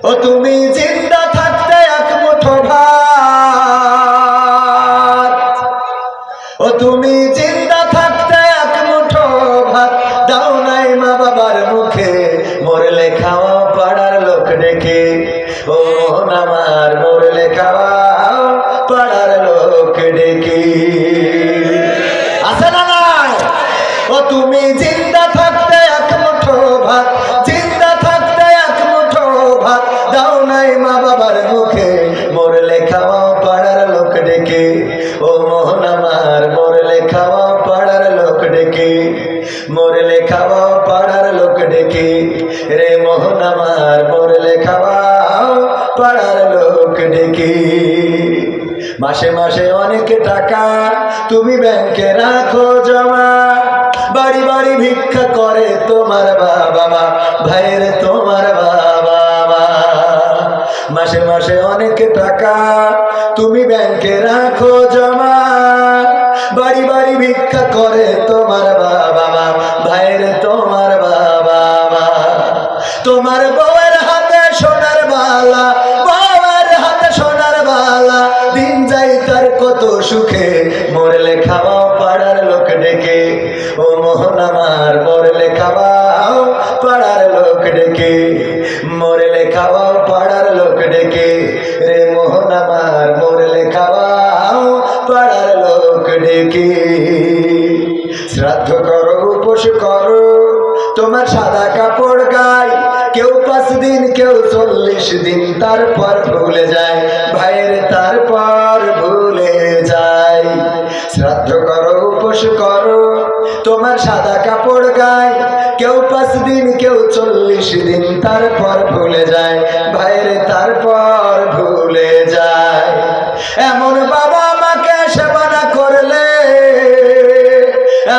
ও তুমি জিন্দা থাকতে এক মুঠো ভাত, ও তুমি জিন্দা থাকতে এক মুঠো ভাত দাও নাই মা বাবার মুখে, মরলে খাওয়া পাড়ার লোক ডেকে। ও আমার মরলে খাওয়া পাড়ার লোক ডেকে। আছে না নাই? ও তুমি জিন্দা থাকতে এক মুঠো ভাত, জিন্দা থাকতে এক মুঠো ভাত দাও নাই মা বাবার মুখে, মরলে খাওয়া পাড়ার লোক ডেকে। ও মোহন আমার মরলে খাওয়া পাড়ার লোক ডেকে, মরলে খাওয়া পাড়ার লোক ডেকে। রে মোহন আমার মরলে খাওয়া পাড়ার লোক ডেকে। মাসে মাসে অনেক টাকা তুমি ব্যাংকে রাখো জমা, বাড়ি বাড়ি ভিক্ষা করে তোমার বাবা মা, ভাইয়ের তোমার বাবা মা। মাসে মাসে অনেক টাকা তুমি ব্যাংকে রাখো জমা, বাড়ি বাড়ি ভিক্ষা করে তোমার বাবা মা, ভাইয়ের তোমার বাবা মা। তোমার বউয়ের হাতে সোনার বালা, বউয়ের হাতে সোনার বালা, দিন যাই তার কত সুখে, মরলে খাওয়া পাড়ার লোক ডেকে। ও মোহন আমার মরলে খাওয়া পাড়ার লোক ডেকে, মরলে খাওয়া পাড়ার লোক ডেকে। রে মোহন আমার মরলে খাওয়া পাড়ার লোক ডেকে। শ্রাদ্ধ করো উপোস করো তোমার সাদা কাপড় গায়, কেউ 5 দিন কেউ 40 দিন, তারপর ভুলে যায় ভাইয়ের, তারপর ভুলে যায়। শ্রাদ্ধ করো উপোস করো তোমার সাদা কাপড় গায়, কেউ 5 দিন কেউ 40 দিন, তারপর ভুলে যায় ভাইয়ের, তারপর ভুলে যায়। এমন বাবা মাকে সেবা না করলে,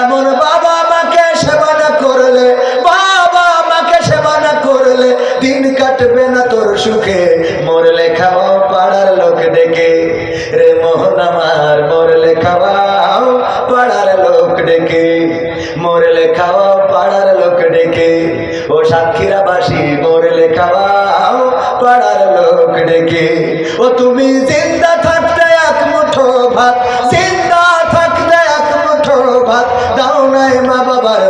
এমন বাবা মাকে সেবা না করলে, বাবা মাকে সেবা না করলে দিন কাটবে না তোর সুখে, মরলে খাওয়া পাড়ার লোক ডেকে। রে মোহন আমার মরলে খাওয়া পাড়ার লোক ডেকে, মরলে খাওয়া পাড়ার লোক ডেকে। ও সাতক্ষীরাবাসী মরলে খাওয়া পাড়ার লোক ডেকে। ও তুমি জিন্দা থাকতে এক মুঠো ভাত, জিন্দা থাকতে এক মুঠো ভাত দাও নাই মা বাবার